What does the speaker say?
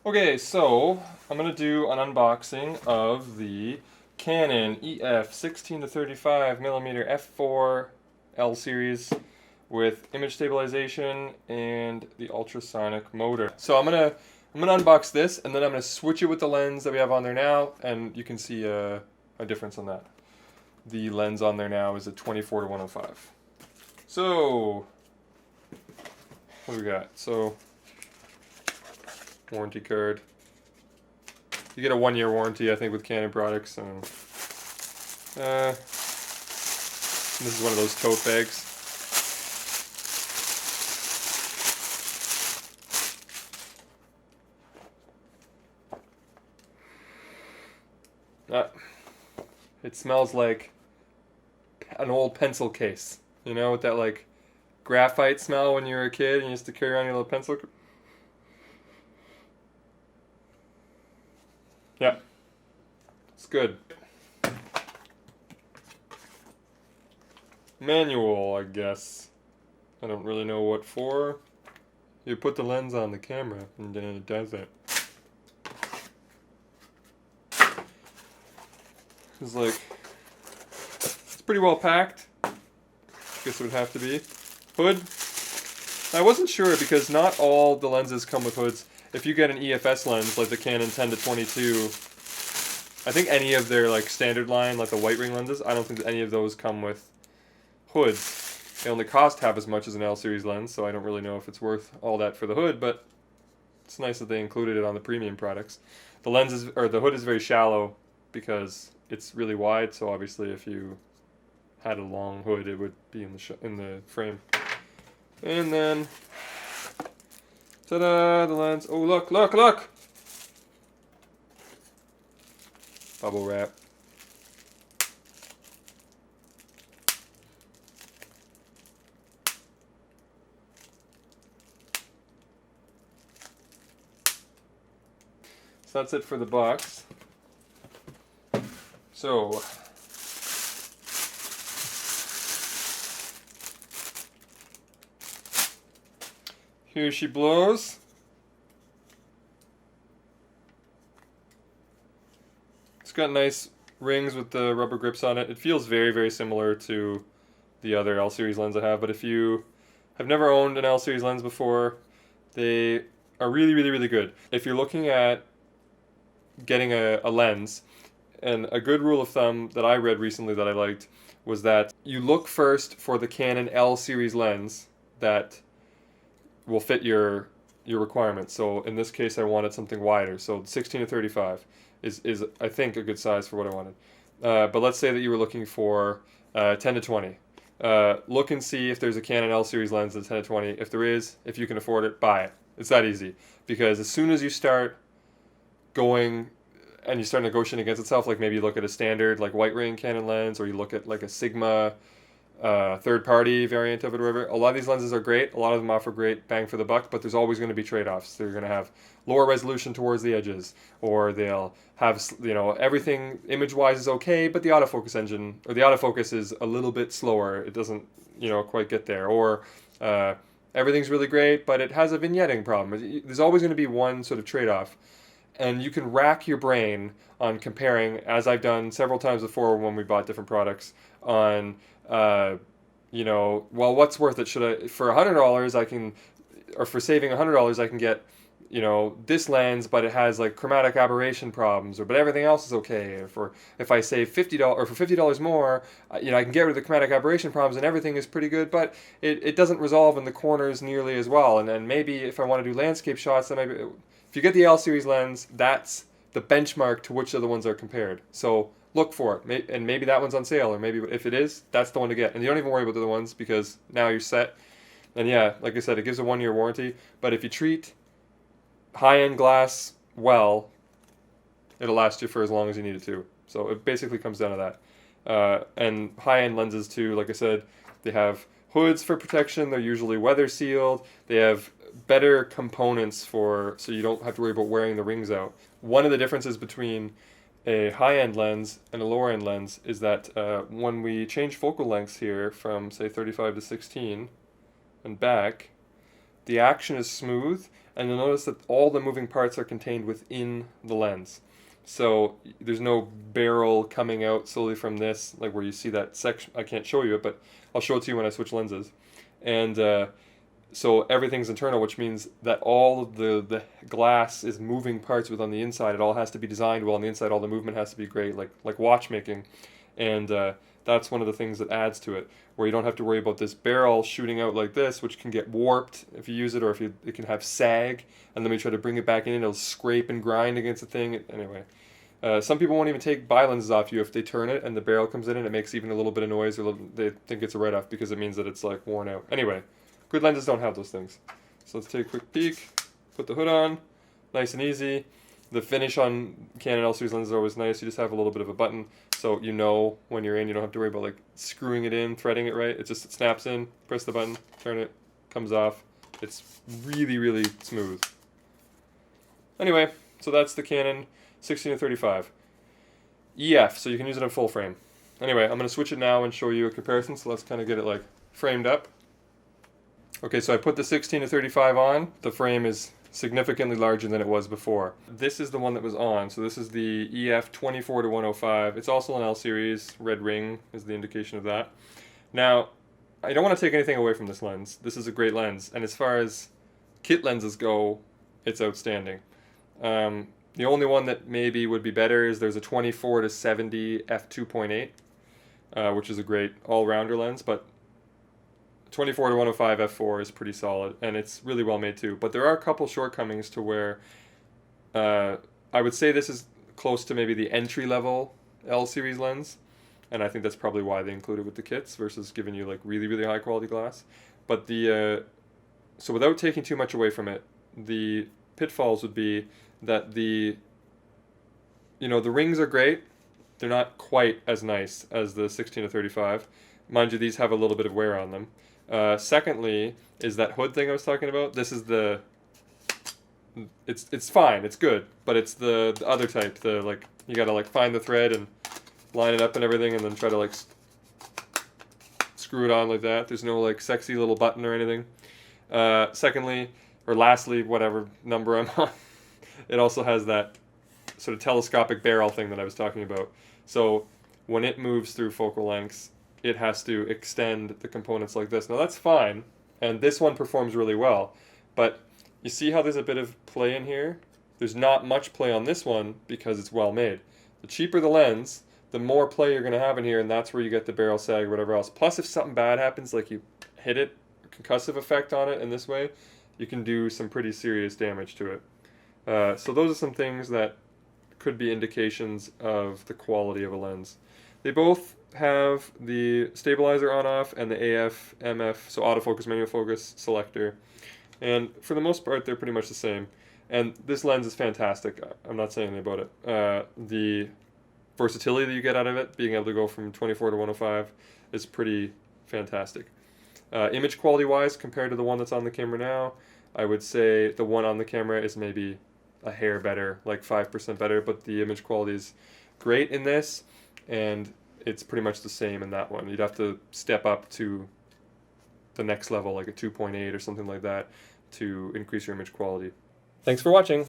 Okay, so I'm gonna do an unboxing of the Canon EF 16 to 35 millimeter f4 L series with image stabilization and the ultrasonic motor. So I'm gonna unbox this, and then I'm gonna switch it with the lens that we have on there now, and you can see a difference on that. The lens on there now is a 24 to 105. So what do we got? So warranty card. You get a 1-year warranty, I think, with Canon products. And this is one of those tote bags. It smells like an old pencil case. You know, with that like graphite smell when you were a kid and you used to carry around your little pencil. Yeah, it's good. Manual, I guess. I don't really know what for. You put the lens on the camera and then it does it. It's like, it's pretty well packed. I guess it would have to be. Hood. I wasn't sure because not all the lenses come with hoods. If you get an EFS lens like the Canon 10 to 22, I think any of their like standard line, like the white ring lenses, I don't think any of those come with hoods. They only cost half as much as an L series lens, so I don't really know if it's worth all that for the hood, but it's nice that they included it on the premium products. The lens is, or the hood is very shallow because it's really wide, so obviously if you had a long hood, it would be in the frame. And then, ta-da, the lens. Oh, look, look, look! Bubble wrap. So that's it for the box. So, here she blows. It's got nice rings with the rubber grips on it. It feels very, very similar to the other L series lens I have, but if you have never owned an L series lens before, they are really, really, really good. If you're looking at getting a lens, and a good rule of thumb that I read recently that I liked was that you look first for the Canon L series lens that will fit your requirements. So in this case, I wanted something wider. So 16 to 35 is I think a good size for what I wanted. But let's say that you were looking for 10 to 20. Look and see if there's a Canon L series lens that's 10 to 20. If there is, if you can afford it, buy it. It's that easy. Because as soon as you start going and you start negotiating against itself, like maybe you look at a standard like white ring Canon lens, or you look at like a Sigma third-party variant of it or whatever. A lot of these lenses are great. A lot of them offer great bang for the buck, but there's always going to be trade-offs. They're going to have lower resolution towards the edges, or they'll have, you know, everything image-wise is okay, but the autofocus engine, or the autofocus is a little bit slower. It doesn't, you know, quite get there. Or everything's really great, but it has a vignetting problem. There's always going to be one sort of trade-off. And you can rack your brain on comparing, as I've done several times before when we bought different products, on, you know, well, what's worth it? Should I, for $100 I can, or for saving $100 I can get, you know, this lens, but it has like chromatic aberration problems, or but everything else is okay. Or if I save $50, or for $50 more, you know, I can get rid of the chromatic aberration problems and everything is pretty good, but it doesn't resolve in the corners nearly as well. And then maybe if I want to do landscape shots, then maybe if you get the L series lens, that's the benchmark to which other ones are compared. So look for it, and maybe that one's on sale, or maybe if it is, that's the one to get. And you don't even worry about the other ones because now you're set. And yeah, like I said, it gives a 1-year warranty. But if you treat high-end glass well, it'll last you for as long as you need it to. So it basically comes down to that. And high-end lenses too, like I said, they have hoods for protection. They're usually weather sealed. They have better components so you don't have to worry about wearing the rings out. One of the differences between a high-end lens and a lower-end lens is that when we change focal lengths here from say 35 to 16 and back, the action is smooth and you'll notice that all the moving parts are contained within the lens. So there's no barrel coming out slowly from this, like where you see that section. I can't show you it, but I'll show it to you when I switch lenses. And so everything's internal, which means that all of the glass is moving parts within the inside. It all has to be designed well on the inside. All the movement has to be great, like watchmaking. And that's one of the things that adds to it, where you don't have to worry about this barrel shooting out like this, which can get warped if you use it, or if it can have sag, and then when you try to bring it back in, it'll scrape and grind against the thing. Anyway, some people won't even take bi-lenses off you if they turn it and the barrel comes in and it makes even a little bit of noise, or they think it's a write-off because it means that it's like worn out. Anyway, good lenses don't have those things. So let's take a quick peek, put the hood on, nice and easy. The finish on Canon L series lenses is always nice. You just have a little bit of a button, so you know when you're in. You don't have to worry about like screwing it in, threading it right. It snaps in, press the button, turn it, comes off. It's really, really smooth. Anyway, so that's the Canon 16-35 EF, so you can use it in full frame. Anyway, I'm going to switch it now and show you a comparison, so let's kind of get it like framed up. Okay, so I put the 16-35 on. The frame is significantly larger than it was before. This is the one that was on, so this is the EF 24-105. It's also an L series. Red ring is the indication of that. Now, I don't want to take anything away from this lens. This is a great lens, and as far as kit lenses go, it's outstanding. The only one that maybe would be better is there's a 24-70 f2.8, which is a great all-rounder lens, but 24-105 f4 is pretty solid, and it's really well made too. But there are a couple shortcomings to where I would say this is close to maybe the entry-level L series lens, and I think that's probably why they include it with the kits versus giving you like really, really high quality glass. But so without taking too much away from it, the pitfalls would be that the rings are great. They're not quite as nice as the 16-35. Mind you, these have a little bit of wear on them. Secondly, is that hood thing I was talking about. This is it's fine, it's good, but it's the other type. You gotta like find the thread and line it up and everything, and then try to like screw it on like that. There's no like sexy little button or anything. Lastly, whatever number I'm on, it also has that sort of telescopic barrel thing that I was talking about. So when it moves through focal lengths, it has to extend the components like this. Now that's fine, and this one performs really well, but you see how there's a bit of play in here? There's not much play on this one because it's well made. The cheaper the lens, the more play you're going to have in here, and that's where you get the barrel sag or whatever else. Plus, if something bad happens, like you hit it, a concussive effect on it in this way, you can do some pretty serious damage to it. So those are some things that could be indications of the quality of a lens. They both have the stabilizer on-off and the AF, MF, so autofocus, manual focus selector. And for the most part, they're pretty much the same. And this lens is fantastic. I'm not saying anything about it. The versatility that you get out of it, being able to go from 24-105, is pretty fantastic. Image quality-wise, compared to the one that's on the camera now, I would say the one on the camera is maybe a hair better, like 5% better, but the image quality is great in this, and it's pretty much the same in that one. You'd have to step up to the next level, like a 2.8 or something like that, to increase your image quality. Thanks for watching.